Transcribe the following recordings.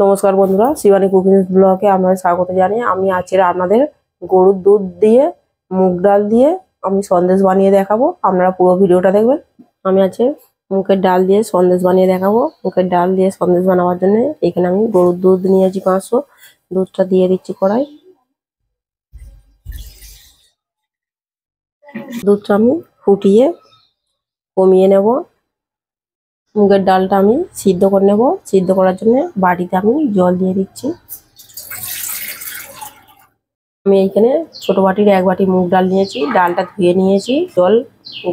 নমস্কার বন্ধুরা, শিবানী কুকিং ব্লগে আপনাদের স্বাগত জানাই। আমি আজকে আপনাদের গরুর দুধ দিয়ে মুগ ডাল দিয়ে আমি সন্দেশ বানিয়ে দেখাবো। আপনারা পুরো ভিডিওটা দেখবেন। আমি আজকে মুগের ডাল দিয়ে সন্দেশ বানিয়ে দেখাবো। মুগের ডাল দিয়ে সন্দেশ বানাবার জন্য এখানে আমি গরুর দুধ নিয়েছি 500। দুধটা দিয়ে দিচ্ছি কড়াই। দুধটা আমি ফুটিয়ে কমিয়ে নেব। মুগের ডালটা আমি সিদ্ধ করে নেব। সিদ্ধ করার জন্য বাটিতে আমি জল দিয়ে দিচ্ছি। আমি এইখানে ছোট বাটির 1 বাটি মুগ ডাল নিয়েছি। ডালটা ধুয়ে নিয়েছি। জল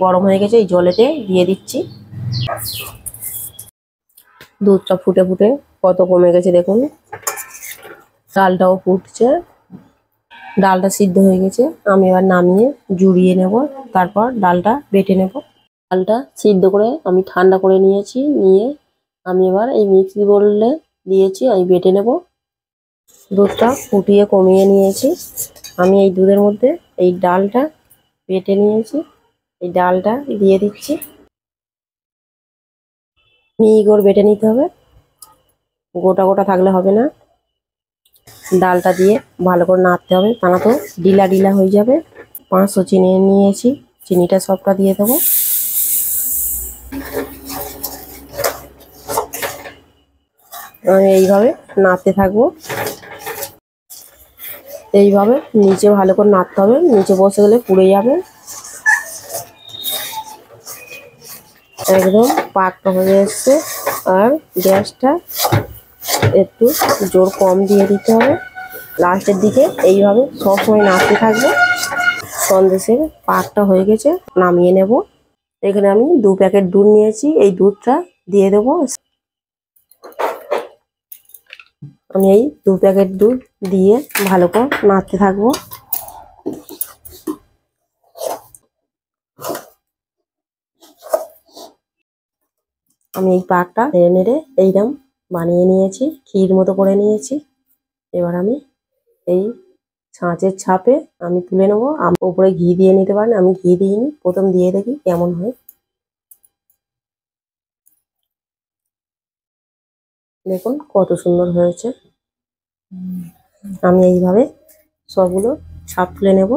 গরম হয়ে গেছে, এই জলেতে দিয়ে দিচ্ছি। দুধটা ফুটে ফুটে কত কমে গেছে দেখুন। ডালটাও ফুটছে, ডালটা সিদ্ধ হয়ে গেছে। আমি এবার নামিয়ে জুড়িয়ে নেব, তারপর ডালটা বেটে নেব। ডালটা সিদ্ধ করে আমি ঠান্ডা করে নিয়েছি। নিয়ে আমি এবার এই মিক্সি বোলে দিয়েছি, আমি বেটে নেব। দুধটা ফুটিয়ে কমিয়ে নিয়েছি। আমি এই দুধের মধ্যে এই ডালটা বেটে নিয়েছি, এই ডালটা দিয়ে দিচ্ছি। মিহি করে বেটে নিতে হবে, গোটা গোটা থাকলে হবে না। ডালটা দিয়ে ভালো করে নাড়তে হবে, তা না তো ডিলা ডিলা হয়ে যাবে। 500 চিনি নিয়েছি, চিনিটা সবটা দিয়ে দেবো। আমি এইভাবে নাড়তে থাকবো। এইভাবে নিচে ভালো করে নাড়তে হবে, নিচে বসে গেলে পুড়ে যাবে। একদম পাকটা হয়ে এসছে। আর গ্যাসটা একটু জোর কম দিয়ে দিতে হবে। লাস্টের দিকে এইভাবে সবসময় নাড়তে থাকবো। সন্দেশের পাকটা হয়ে গেছে, নামিয়ে নেব। এখানে আমি 2 প্যাকেট দুধ নিয়েছি, এই দুধটা দিয়ে দেবো। আমি এই 2 প্যাকেট দুধ দিয়ে ভালো করে নাড়তে থাকবো। আমি এই পাকটা নেড়ে নেড়ে এইরকম বানিয়ে নিয়েছি, ক্ষীর মতো করে নিয়েছি। এবার আমি এই ছাঁচের ছাপে আমি তুলে নেবো। উপরে ঘি দিয়ে নিতে পারেন, আমি ঘি দিইনি। প্রথম দিয়ে দেখি কেমন হয়। দেখুন কত সুন্দর হয়েছে। আমি এইভাবে সবগুলো ছাপ তুলে নেব।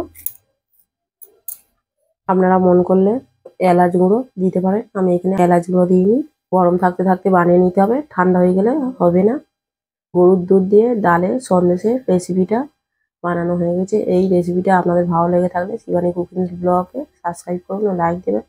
আপনারা মন করলে এলাচ গুঁড়ো দিতে পারেন, আমি এখানে এলাচ গুঁড়ো দিইনি। গরম থাকতে থাকতে বানিয়ে নিতে হবে, ঠান্ডা হয়ে গেলে হবে না। গরুর দুধ দিয়ে ডালের সন্দেশের রেসিপিটা বানানো হয়ে গেছে। এই রেসিপিটা আপনাদের ভালো লেগে থাকলে শিবানী কুকিং ব্লগে সাবস্ক্রাইব করুন ও লাইক দেবেন।